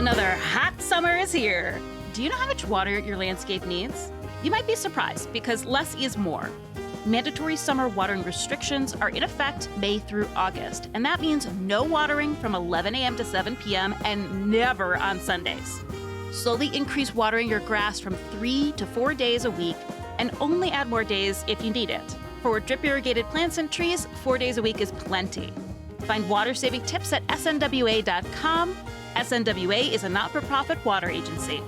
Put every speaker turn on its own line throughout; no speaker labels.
Another hot summer is here. Do you know how much water your landscape needs? You might be surprised because less is more. Mandatory summer watering restrictions are in effect May through August, and that means no watering from 11 a.m. to 7 p.m. and never on Sundays. Slowly increase watering your grass from 3 to 4 days a week and only add more days if you need it. For drip irrigated plants and trees, 4 days a week is plenty. Find water-saving tips at snwa.com. SNWA is a not-for-profit water agency.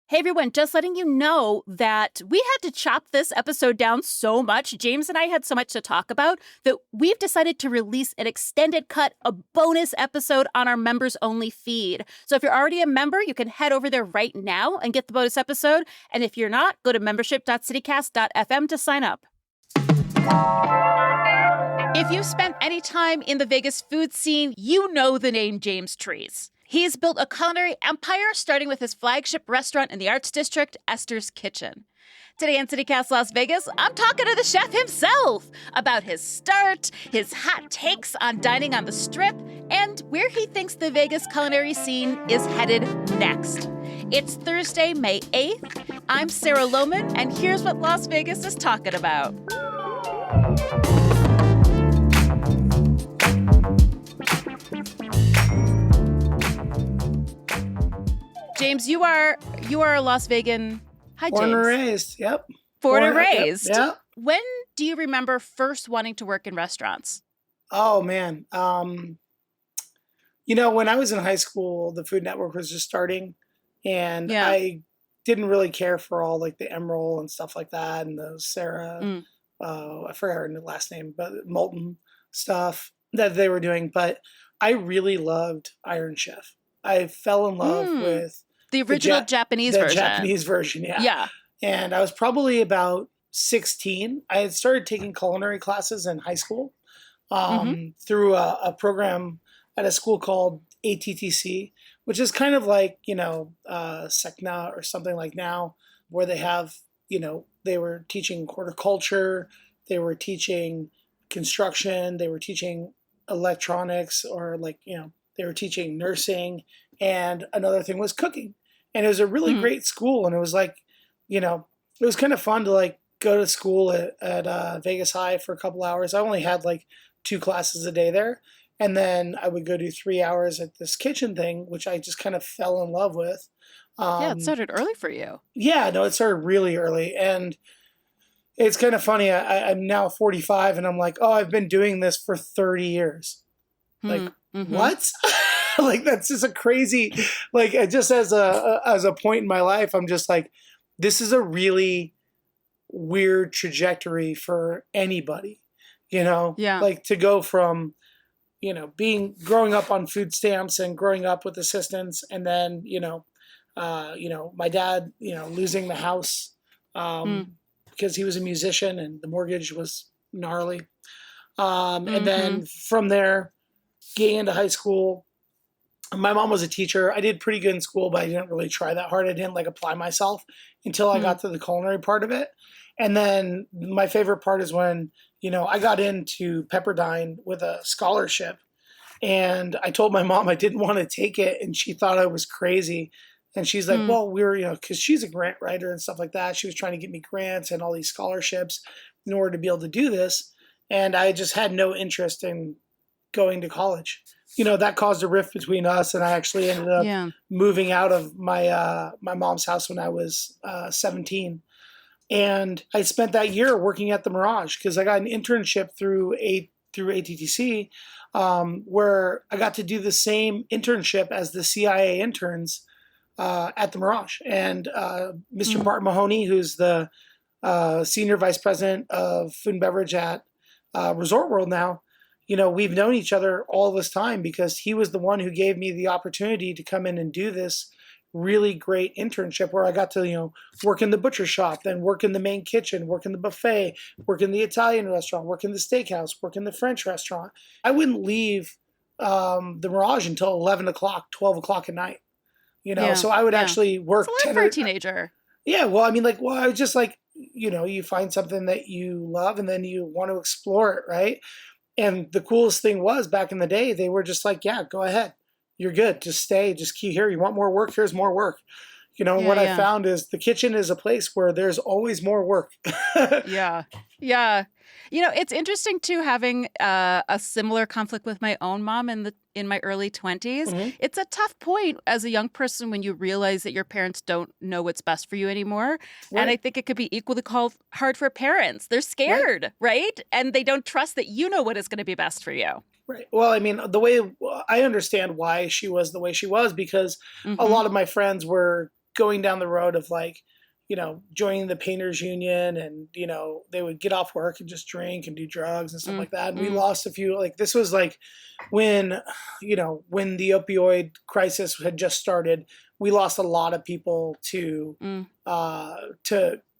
Hey everyone, just letting you know that we had to chop this episode down so much. James and I had so much to talk about that we've decided to release an extended cut, a bonus episode on our members-only feed. So if you're already a member, you can head over there right now and get the bonus episode. And if you're not, go to membership.citycast.fm to sign up. If you've spent any time in the Vegas food scene, you know the name James Trees. He's built a culinary empire, starting with his flagship restaurant in the Arts District, Esther's Kitchen. Today on CityCast Las Vegas, I'm talking to the chef himself about his start, his hot takes on dining on the Strip, and where he thinks the Vegas culinary scene is headed next. It's Thursday, May 8th. I'm Sarah Lohman, and here's what Las Vegas is talking about. James, you are a Las Vegan. Hi, James.
Born and raised. Yep.
Born and raised.
Yep.
When do you remember first wanting to work in restaurants?
Oh man. When I was in high school, the Food Network was just starting, and I didn't really care for all like the Emerald and stuff like that, and the Sarah. I forgot her last name, but Molten stuff that they were doing. But I really loved Iron Chef. I fell in love with
the original Japanese version.
The Japanese version, yeah.
Yeah.
And I was probably about 16. I had started taking culinary classes in high school through a program at a school called ATTC, which is kind of like, SECNA or something like now, where they have, they were teaching horticulture, they were teaching construction, they were teaching electronics, or they were teaching nursing, and another thing was cooking. And it was a really great school. And it was like, it was kind of fun to like go to school at Vegas High for a couple hours. I only had like 2 classes a day there. And then I would go do 3 hours at this kitchen thing, which I just kind of fell in love with.
It started early for you.
Yeah, no, it started really early. And it's kind of funny. I'm now 45 and I'm like, oh, I've been doing this for 30 years. Like, what? Like, that's just a crazy, like, just as a point in my life, I'm just like, this is a really weird trajectory for anybody, Yeah. Like, to go from, growing up on food stamps and growing up with assistants, and then, my dad, losing the house because he was a musician and the mortgage was gnarly. And then from there, getting into high school, my mom was a teacher. I did pretty good in school, but I didn't really try that hard. I didn't apply myself until I got to the culinary part of it. And then my favorite part is when, I got into Pepperdine with a scholarship, and I told my mom I didn't want to take it, and she thought I was crazy. And she's like, well, we were, because she's a grant writer and stuff like that. She was trying to get me grants and all these scholarships in order to be able to do this. And I just had no interest in going to college. That caused a rift between us, and I actually ended up moving out of my my mom's house when I was 17. And I spent that year working at the Mirage because I got an internship through ATTC, where I got to do the same internship as the CIA interns at the Mirage. And Mr. Bart Mahoney, who's the senior vice president of food and beverage at Resort World now, we've known each other all this time because he was the one who gave me the opportunity to come in and do this really great internship where I got to, work in the butcher shop, then work in the main kitchen, work in the buffet, work in the Italian restaurant, work in the steakhouse, work in the French restaurant. I wouldn't leave the Mirage until 11 o'clock, 12 o'clock at night, so I would actually work.
It's a lot for a teenager.
Yeah. Well, I mean, I was just like, you find something that you love and then you want to explore it. Right. And the coolest thing was back in the day, they were just like, yeah, go ahead. You're good. Just stay. Just keep here. You want more work? Here's more work. What I found is the kitchen is a place where there's always more work.
Yeah. Yeah. It's interesting too, having a similar conflict with my own mom in my early 20s.
Mm-hmm.
It's a tough point as a young person when you realize that your parents don't know what's best for you anymore. Right. And I think it could be equally hard for parents. They're scared, right? And they don't trust that you know what is going to be best for you.
Right. Well, I mean, the way I understand why she was the way she was, because a lot of my friends were going down the road of like, joining the painters union, and, they would get off work and just drink and do drugs and stuff like that. And we lost a few, like, this was like when the opioid crisis had just started, we lost a lot of people to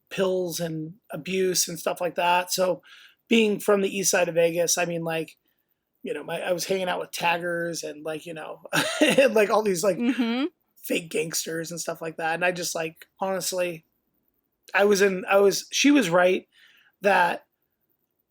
pills and abuse and stuff like that. So being from the east side of Vegas, I mean, like, I was hanging out with taggers and like, and like all these like fake gangsters and stuff like that. And I just like, honestly, she was right that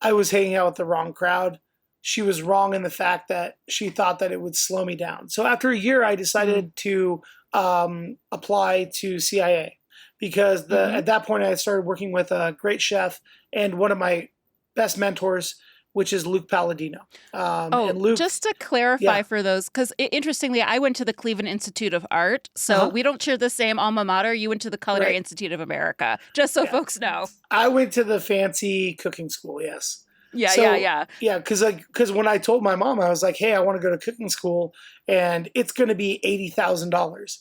I was hanging out with the wrong crowd. She was wrong in the fact that she thought that it would slow me down. So after a year, I decided to apply to CIA, because at that point I started working with a great chef and one of my best mentors, which is Luke Palladino.
And Luke, just to clarify for those, because interestingly, I went to the Cleveland Institute of Art, so we don't share the same alma mater. You went to the Culinary Institute of America, just so folks know.
I went to the fancy cooking school, yes.
Yeah.
Because when I told my mom, I was like, hey, I want to go to cooking school, and it's going to be $80,000.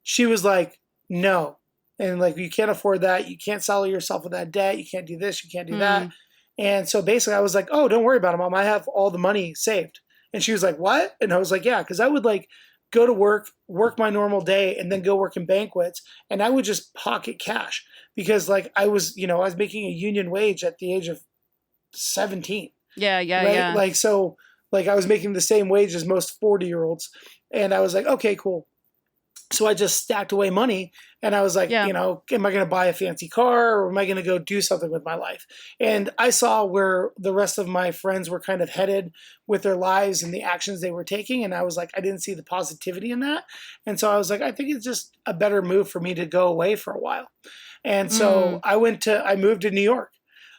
She was like, no. And like, you can't afford that. You can't saddle yourself with that debt. You can't do this. You can't do that. And so basically I was like, oh, don't worry about it, Mom. I have all the money saved. And she was like, what? And I was like, yeah, because I would like go to work my normal day, and then go work in banquets. And I would just pocket cash, because like I was making a union wage at the age of 17.
Yeah.
Like, so like I was making the same wage as most 40-year-olds. And I was like, okay, cool. So I just stacked away money, and I was like, am I going to buy a fancy car, or am I going to go do something with my life? And I saw where the rest of my friends were kind of headed with their lives and the actions they were taking. And I was like, I didn't see the positivity in that. And so I was like, I think it's just a better move for me to go away for a while. And so I moved to New York.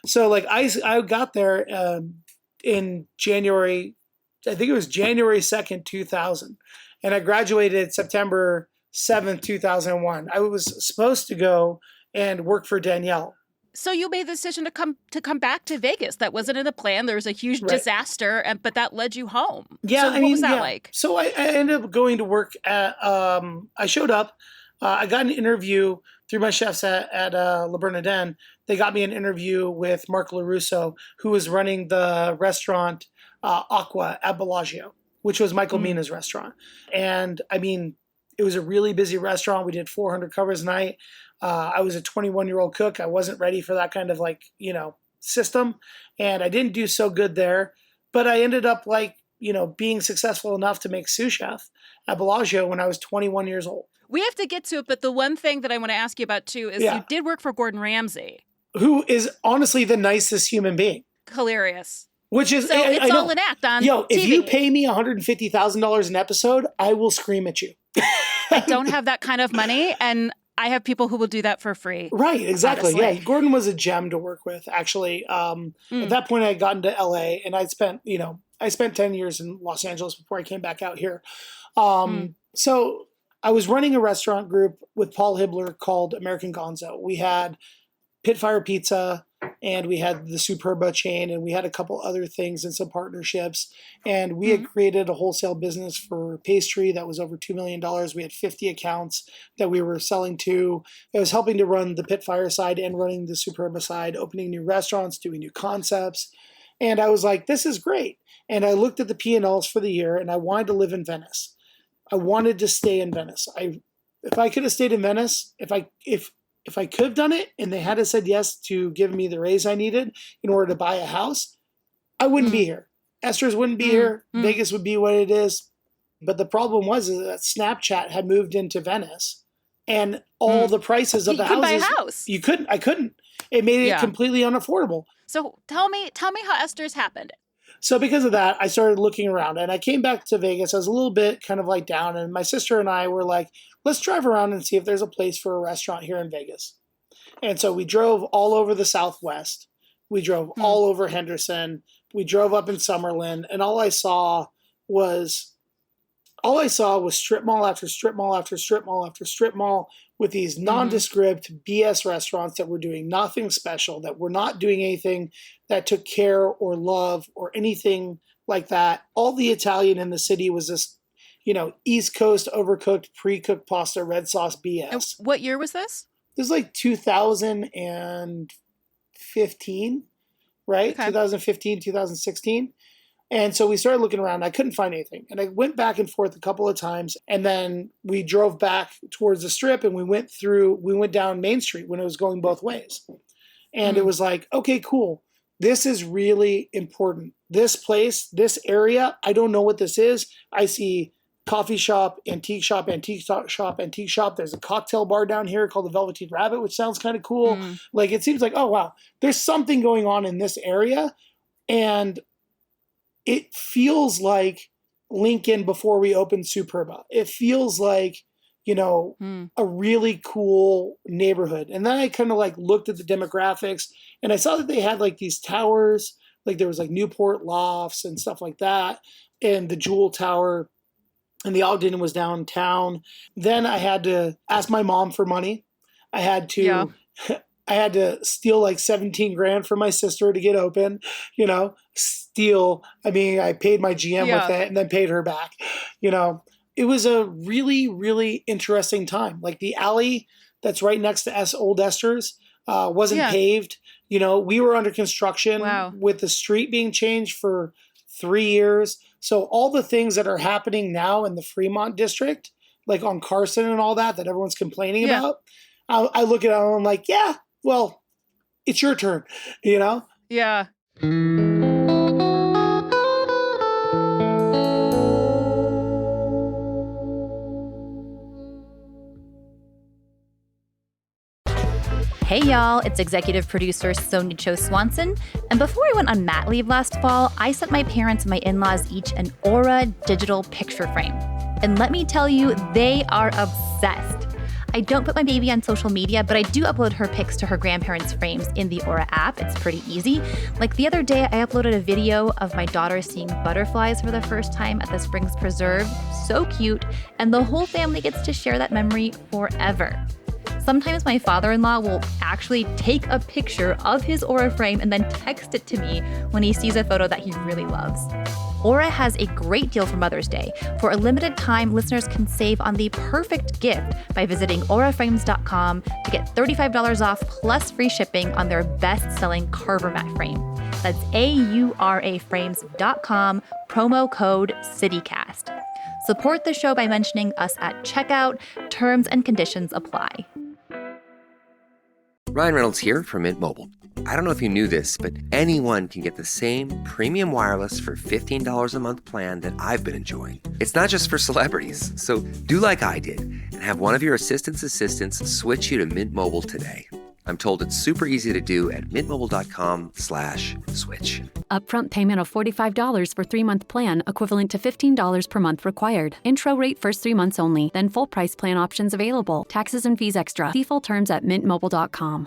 So like I got there in January, I think it was January 2nd, 2000. And I graduated September 7th, 2001. I was supposed to go and work for Danielle.
So you made the decision to come back to Vegas. That wasn't in the plan. There was a huge disaster, but that led you home.
Yeah,
so what was that like?
So I ended up going to work at. I showed up. I got an interview through my chefs at Le Bernardin. They got me an interview with Mark LaRusso, who was running the restaurant Aqua at Bellagio, which was Michael Mina's restaurant. And I mean, it was a really busy restaurant. We did 400 covers a night. I was a 21-year-old cook. I wasn't ready for that kind of system. And I didn't do so good there, but I ended up being successful enough to make sous chef at Bellagio when I was 21 years old.
We have to get to it, but the one thing that I want to ask you about too is you did work for Gordon Ramsay,
who is honestly the nicest human being.
Hilarious.
Which is,
so it's all an act on TV.
If you pay me $150,000 an episode, I will scream at you.
I don't have that kind of money, and I have people who will do that for free.
Right, exactly. Honestly. Yeah, Gordon was a gem to work with, actually. At that point, I had gotten to LA, and I spent 10 years in Los Angeles before I came back out here. So I was running a restaurant group with Paul Hibbler called American Gonzo. We had Pitfire Pizza, and we had the Superba chain, and we had a couple other things and some partnerships. And we had created a wholesale business for pastry that was over $2 million. We had 50 accounts that we were selling to. I was helping to run the Pitfire side and running the Superba side, opening new restaurants, doing new concepts. And I was like, this is great. And I looked at the P&Ls for the year, and I wanted to live in Venice. I wanted to stay in Venice. If I could have stayed in Venice, if I could have done it and they had said yes to give me the raise I needed in order to buy a house, I wouldn't be here. Esther's wouldn't be here. Vegas would be what it is. But the problem was that Snapchat had moved into Venice, and all the prices of the houses.
You couldn't buy a house.
You couldn't. I couldn't. It made it completely unaffordable.
So tell me how Esther's happened.
So because of that, I started looking around, and I came back to Vegas. I was a little bit kind of like down, and my sister and I were like, let's drive around and see if there's a place for a restaurant here in Vegas. And so we drove all over the Southwest. We drove all over Henderson. We drove up in Summerlin, and all I saw was strip mall after strip mall after strip mall after strip mall with these nondescript BS restaurants that were doing nothing special, that were not doing anything that took care or love or anything like that. All the Italian in the city was this, East Coast overcooked, pre-cooked pasta, red sauce BS.
And what year was this?
This was like 2015, right? Okay. 2015, 2016. And so we started looking around. I couldn't find anything. And I went back and forth a couple of times. And then we drove back towards the Strip, and we went down Main Street when it was going both ways. And it was like, okay, cool. This is really important. This place, this area, I don't know what this is. I see coffee shop, antique shop, antique shop, antique shop. There's a cocktail bar down here called the Velveteen Rabbit, which sounds kind of cool. Like, it seems like, oh, wow, there's something going on in this area. And it feels like Lincoln before we opened Superba. It feels like, a really cool neighborhood. And then I kind of like looked at the demographics, and I saw that they had like these towers, like there was like Newport Lofts and stuff like that, and the Jewel Tower, and the Ogden was downtown. Then I had to ask my mom for money. I had to steal like 17 grand from my sister to get open, I mean, I paid my GM with it and then paid her back. It was a really, really interesting time. Like the alley that's right next to Old Esther's wasn't paved. We were under construction with the street being changed for 3 years. So all the things that are happening now in the Fremont district, like on Carson and all that everyone's complaining about, I look at it and I'm like, yeah, well, it's your turn,
Yeah.
Hey y'all, it's executive producer Sonia Cho Swanson. And before I went on mat leave last fall, I sent my parents and my in-laws each an Aura digital picture frame. And let me tell you, they are obsessed. I don't put my baby on social media, but I do upload her pics to her grandparents' frames in the Aura app. It's pretty easy. Like the other day, I uploaded a video of my daughter seeing butterflies for the first time at the Springs Preserve. So cute. And the whole family gets to share that memory forever. Sometimes my father-in-law will actually take a picture of his Aura frame and then text it to me when he sees a photo that he really loves. Aura has a great deal for Mother's Day. For a limited time, listeners can save on the perfect gift by visiting auraframes.com to get $35 off plus free shipping on their best-selling Carver mat frame. That's auraframes.com, promo code CityCast. Support the show by mentioning us at checkout. Terms and conditions apply.
Ryan Reynolds here from Mint Mobile. I don't know if you knew this, but anyone can get the same premium wireless for $15 a month plan that I've been enjoying. It's not just for celebrities. So do like I did and have one of your assistants switch you to Mint Mobile today. I'm told it's super easy to do at mintmobile.com/switch.
Upfront payment of $45 for 3-month plan, equivalent to $15 per month required. Intro rate first 3 months only, then full price plan options available. Taxes and fees extra. See full terms at mintmobile.com.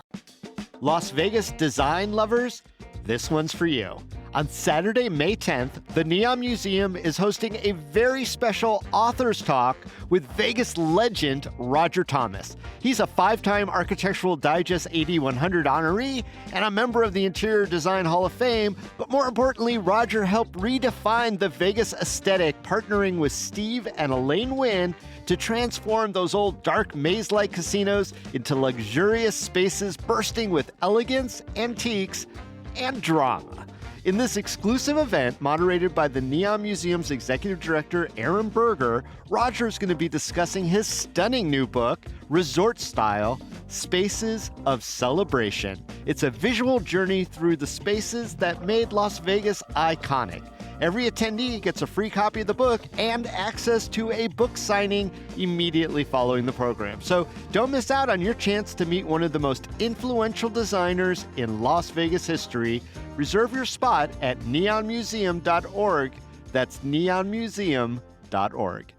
Las Vegas design lovers, this one's for you. On Saturday, May 10th, the Neon Museum is hosting a very special authors talk with Vegas legend Roger Thomas. He's a 5-time Architectural Digest AD 100 honoree and a member of the Interior Design Hall of Fame, but more importantly, Roger helped redefine the Vegas aesthetic, partnering with Steve and Elaine Wynn to transform those old dark maze-like casinos into luxurious spaces bursting with elegance, antiques, and drama. In this exclusive event, moderated by the Neon Museum's executive director, Aaron Berger, Roger is going to be discussing his stunning new book, Resort Style: Spaces of Celebration. It's a visual journey through the spaces that made Las Vegas iconic. Every attendee gets a free copy of the book and access to a book signing immediately following the program. So don't miss out on your chance to meet one of the most influential designers in Las Vegas history. Reserve your spot at neonmuseum.org. That's neonmuseum.org.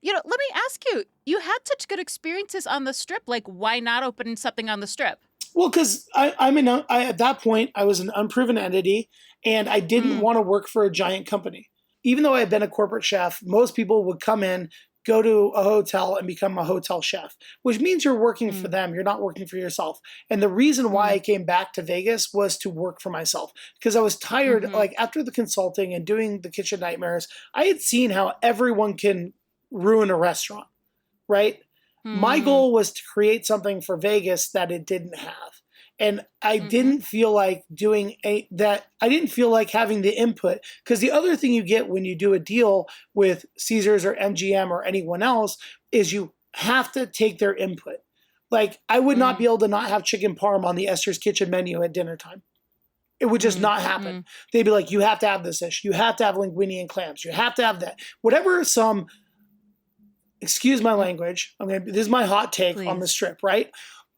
Let me ask you, you had such good experiences on the Strip. Like, why not open something on the Strip?
Well, because at that point, I was an unproven entity and I didn't want to work for a giant company. Even though I had been a corporate chef, most people would come in, go to a hotel and become a hotel chef, which means you're working for them. You're not working for yourself. And the reason why I came back to Vegas was to work for myself because I was tired. Like after the consulting and doing the kitchen nightmares, I had seen how everyone can ruin a restaurant, right? My goal was to create something for Vegas that it didn't have. And I didn't feel like I didn't feel like having the input, because the other thing you get when you do a deal with Caesars or MGM or anyone else is you have to take their input. Like I would not be able to not have chicken parm on the Esther's Kitchen menu at dinner time. It would just not happen. They'd be like, you have to have this dish. You have to have linguine and clams. You have to have that. Whatever excuse my language. This is my hot take on the Strip, right?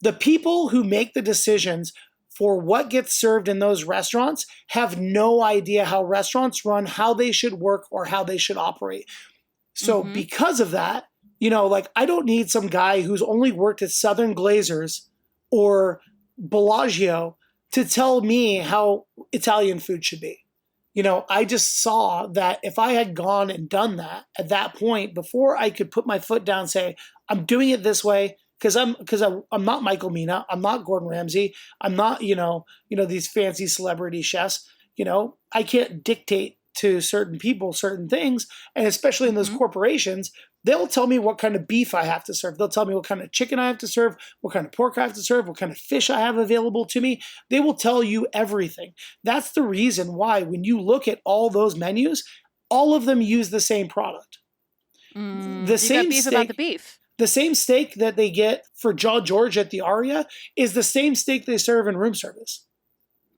The people who make the decisions for what gets served in those restaurants have no idea how restaurants run, how they should work, or how they should operate. So because of that, I don't need some guy who's only worked at Southern Glazers or Bellagio to tell me how Italian food should be. I just saw that if I had gone and done that at that point, before I could put my foot down and say, I'm doing it this way, because I'm not Michael Mina, I'm not Gordon Ramsay, I'm not, these fancy celebrity chefs, I can't dictate to certain people certain things. And especially in those corporations, they'll tell me what kind of beef I have to serve. They'll tell me what kind of chicken I have to serve, what kind of pork I have to serve, what kind of fish I have available to me. They will tell you everything. That's the reason why when you look at all those menus, all of them use the same product. The same
beef
steak,
about the beef.
The same steak that they get for Jaw George at the Aria is the same steak they serve in room service.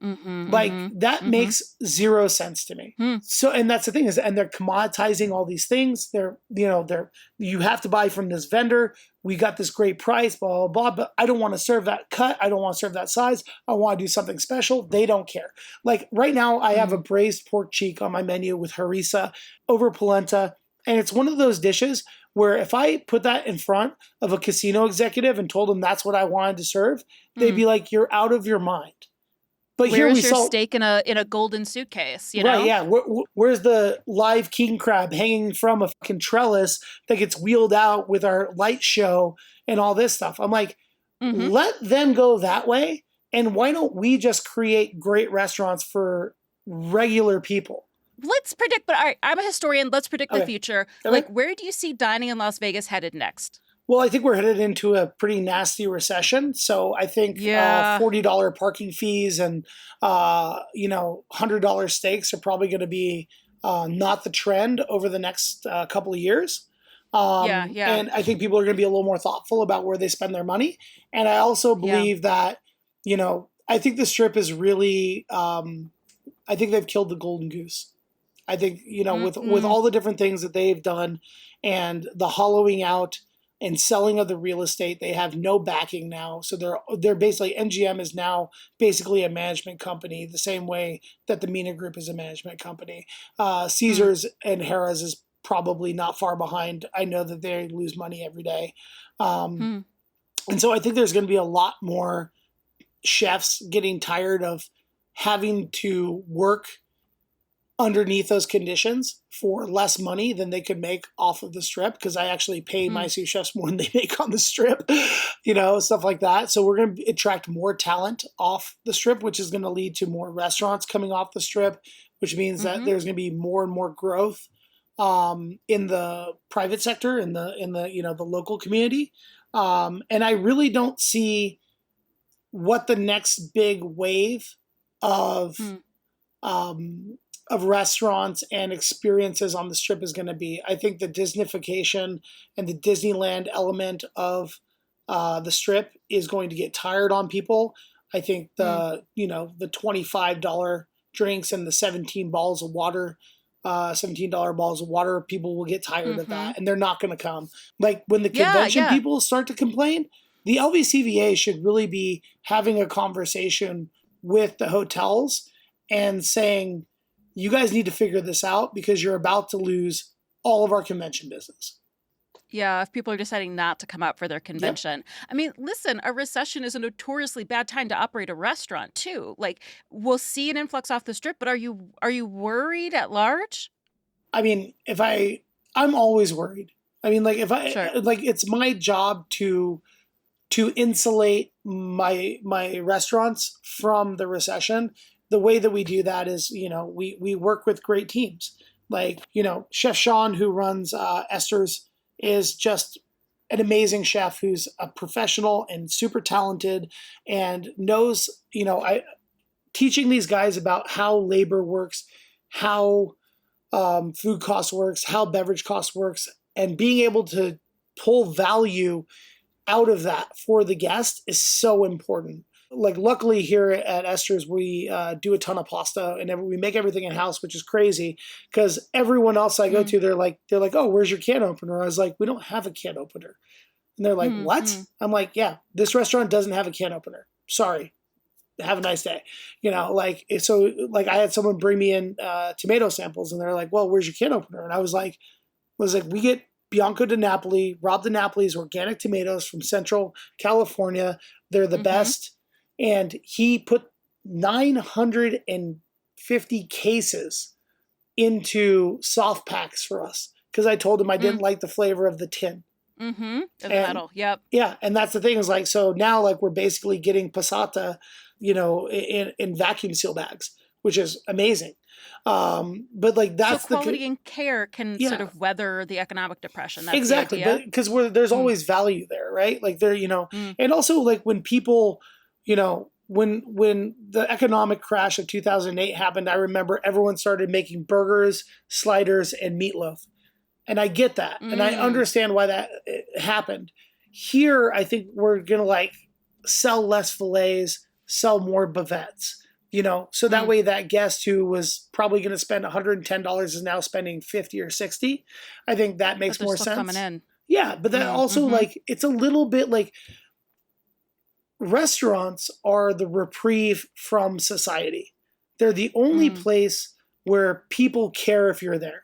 That makes zero sense to me. So, and that's the thing and they're commoditizing all these things. You have to buy from this vendor. We got this great price, blah, blah, blah, but I don't want to serve that cut. I don't want to serve that size. I want to do something special. They don't care. Like right now I have a braised pork cheek on my menu with harissa over polenta. And it's one of those dishes where if I put that in front of a casino executive and told them that's what I wanted to serve, they'd be like, you're out of your mind. But
Where is your steak in a golden suitcase?
Right, yeah. Where's the live king crab hanging from a fucking trellis that gets wheeled out with our light show and all this stuff? I'm like, let them go that way. And why don't we just create great restaurants for regular people?
Let's predict, but all right, I'm a historian. Let's predict the future.
Okay.
Like, where do you see dining in Las Vegas headed next?
Well, I think we're headed into a pretty nasty recession. So I think $40 parking fees and, $100 steaks are probably going to be not the trend over the next couple of years. And I think people are going to be a little more thoughtful about where they spend their money. And I also believe that, I think the Strip is really, I think they've killed the golden goose. I think, with all the different things that they've done and the hollowing out and selling of the real estate, they have no backing now. So they're basically, MGM is now basically a management company, the same way that the Mina Group is a management company. Caesars and Harrah's is probably not far behind. I know that they lose money every day. And so I think there's going to be a lot more chefs getting tired of having to work underneath those conditions for less money than they could make off of the Strip, because I actually pay my sous chefs more than they make on the Strip, stuff like that. So we're going to attract more talent off the Strip, which is going to lead to more restaurants coming off the Strip, which means that there's going to be more and more growth in the private sector, in the local community. And I really don't see what the next big wave of restaurants and experiences on the Strip is going to be. I think the Disneyfication and the Disneyland element of the Strip is going to get tired on people. I think the $25 drinks and the $17 balls of water, $17 balls of water, people will get tired of that, and they're not going to come. Like when the convention people start to complain, the LVCVA should really be having a conversation with the hotels and saying, you guys need to figure this out because you're about to lose all of our convention business.
Yeah, if people are deciding not to come out for their convention. Yep. I mean, listen, a recession is a notoriously bad time to operate a restaurant too. Like, we'll see an influx off the strip, but are you worried at large?
I mean, I'm always worried. I mean, like like it's my job to insulate my restaurants from the recession. The way that we do that is, we work with great teams. Like, Chef Sean, who runs Esther's, is just an amazing chef who's a professional and super talented and knows, teaching these guys about how labor works, how food cost works, how beverage cost works, and being able to pull value out of that for the guest is so important. Like, luckily here at Esther's, we do a ton of pasta and we make everything in house, which is crazy because everyone else I go to, they're like, oh, where's your can opener? I was like, we don't have a can opener. And they're like, what? I'm like, yeah, this restaurant doesn't have a can opener. Sorry. Have a nice day. So I had someone bring me in tomato samples and they're like, well, where's your can opener? And I was like, we get Bianco di Napoli, Rob di Napoli's organic tomatoes from Central California. They're the best. And he put 950 cases into soft packs for us because I told him I didn't like the flavor of the tin.
The metal. Yep.
Yeah. And that's the thing is like, so now like we're basically getting passata, in vacuum seal bags, which is amazing. But like that's
so quality and care can sort of weather the economic depression. That's
exactly. Because there's always value there, right? Like there, and also like when people, when the economic crash of 2008 happened, I remember everyone started making burgers, sliders, and meatloaf. And I get that. And I understand why that happened. Here, I think we're going to like sell less fillets, sell more bavettes, so that way that guest who was probably going to spend $110 is now spending 50 or 60. I think that makes more sense.
Coming in.
Yeah. But that also like, it's a little bit like, restaurants are the reprieve from society. They're the only place where people care if you're there,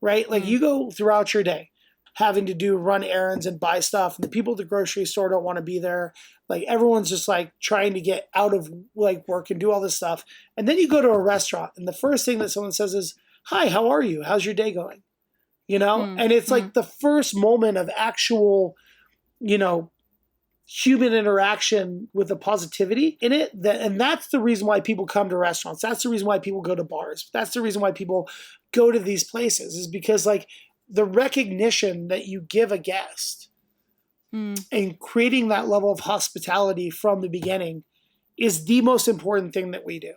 right? Like you go throughout your day having to run errands and buy stuff. And the people at the grocery store don't want to be there. Like everyone's just like trying to get out of like work and do all this stuff. And then you go to a restaurant and the first thing that someone says is, hi, how are you? How's your day going? And it's like the first moment of actual, human interaction with the positivity in it. And that's the reason why people come to restaurants. That's the reason why people go to bars. That's the reason why people go to these places is because like the recognition that you give a guest and creating that level of hospitality from the beginning is the most important thing that we do.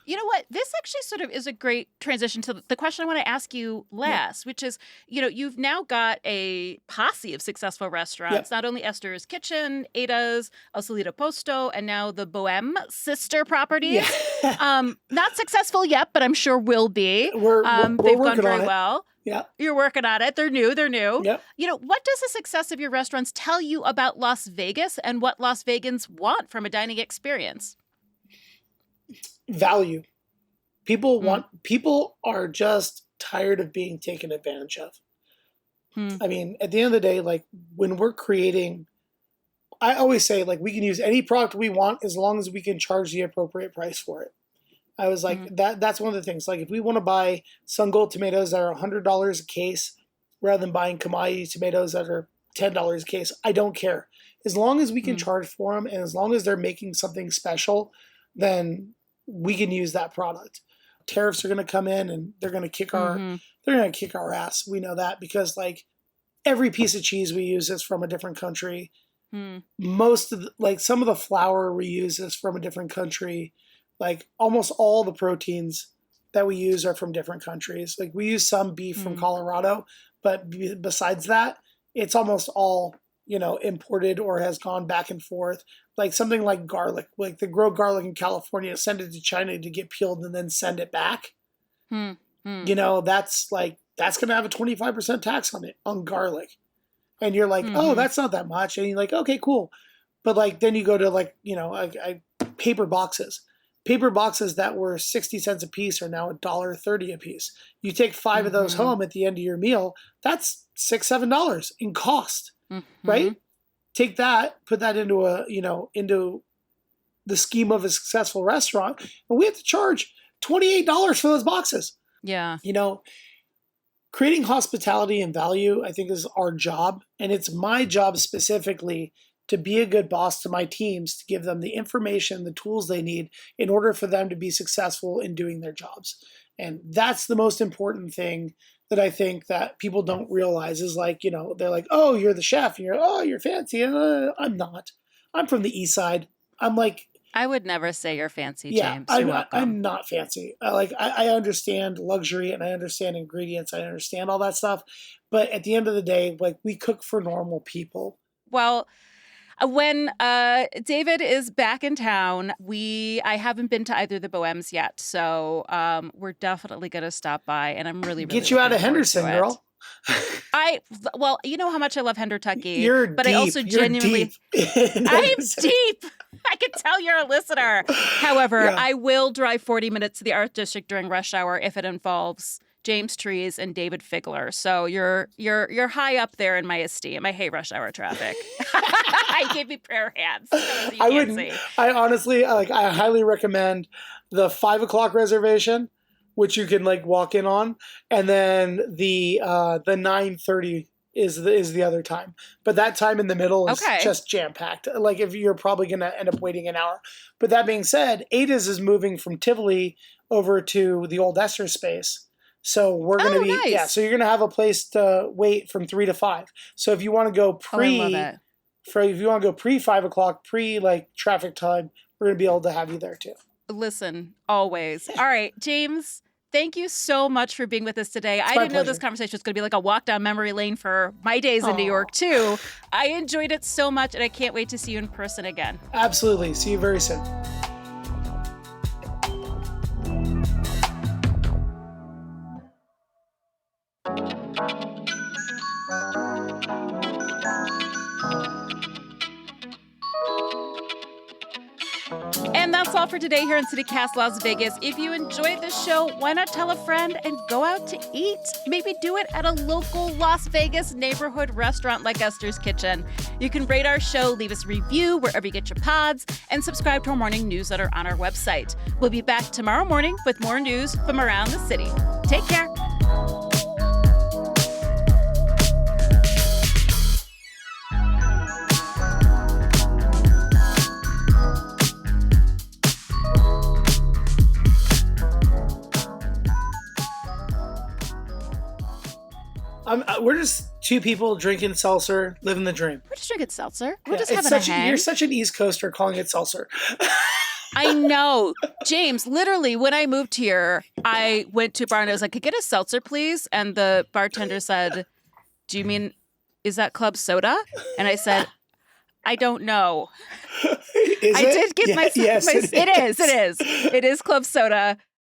You know what? This actually sort of is a great transition to the question I want to ask you last, which is, you've now got a posse of successful restaurants, not only Esther's Kitchen, Ada's, El Solito Posto, and now the Bohème sister properties. Not successful yet, but I'm sure will be.
We're
they've gone very well.
Yeah.
You're working on it. They're new.
Yep.
What does the success of your restaurants tell you about Las Vegas and what Las Vegans want from a dining experience?
Value. People are just tired of being taken advantage of. I mean, at the end of the day, like when we're creating, I always say like we can use any product we want as long as we can charge the appropriate price for it. I was like, that's one of the things. Like if we want to buy Sun Gold tomatoes that are $100 a case rather than buying commodity tomatoes that are $10 a case, I don't care. As long as we can charge for them and as long as they're making something special, then we can use that product. Tariffs are going to come in and they're going to kick our ass. We know that because like every piece of cheese we use is from a different country. Most of some of the flour we use is from a different country. Like almost all the proteins that we use are from different countries. Like we use some beef from Colorado, but besides that, it's almost all, imported or has gone back and forth. Like something like garlic, like they grow garlic in California, send it to China to get peeled and then send it back. That's going to have a 25% tax on it, on garlic. And you're like, oh, that's not that much. And you're like, okay, cool. But like, then you go to paper boxes paper boxes that were 60 cents a piece are now $1.30 a piece. You take 5 of those home at the end of your meal, that's $6, $7 in cost, right? Take that, put that into into the scheme of a successful restaurant, and we have to charge $28 for those boxes.
Yeah.
Creating hospitality and value, I think, is our job. And it's my job specifically to be a good boss to my teams, to give them the information, the tools they need in order for them to be successful in doing their jobs. And that's the most important thing that I think that people don't realize is like, they're like, oh, you're the chef. And you're fancy. I'm not. I'm from the Eastside. I'm like,
I would never say you're fancy, James.
I'm not fancy. I understand luxury and I understand ingredients. I understand all that stuff. But at the end of the day, like, we cook for normal people.
Well, when David is back in town, I haven't been to either of the Bohèmes yet. So we're definitely going to stop by. And I'm really
get you out of Henderson, girl.
Well, you know how much I love Hendertucky.
But
deep. I also genuinely, I'm deep. I can tell you're a listener. However, I will drive 40 minutes to the Art District during rush hour if it involves James Trees and David Figler. So you're high up there in my esteem. I hate rush hour traffic. I gave you prayer hands.
I honestly, I highly recommend the 5 o'clock reservation, which you can walk in on, and then the 9:30 is the other time. But that time in the middle is just jam packed. If you're probably going to end up waiting an hour. But that being said, Ada's is moving from Tivoli over to the old Esther space. So we're going to be
nice.
So you're going to have a place to wait from 3 to 5. So if you want to go pre 5 o'clock, pre traffic time, we're going to be able to have you there too.
Listen, always. All right, James. Thank you so much for being with us today. I didn't know this conversation was going to be like a walk down memory lane for my days in New York, too. I enjoyed it so much, and I can't wait to see you in person again.
Absolutely. See you very soon.
And that's all for today here in CityCast Las Vegas. If you enjoyed the show, why not tell a friend and go out to eat? Maybe do it at a local Las Vegas neighborhood restaurant like Esther's Kitchen. You can rate our show, leave us a review wherever you get your pods, and subscribe to our morning newsletter on our website. We'll be back tomorrow morning with more news from around the city. Take care.
We're just 2 people drinking seltzer, living the dream.
We're just drinking seltzer. We're just having a hang.
You're such an East Coaster calling it seltzer.
I know. James, literally, when I moved here, I went to a bar and I was like, could I get a seltzer, please? And the bartender said, do you mean, is that club soda? And I said, I don't know.
Is it?
I did get
Yes,
it is club soda.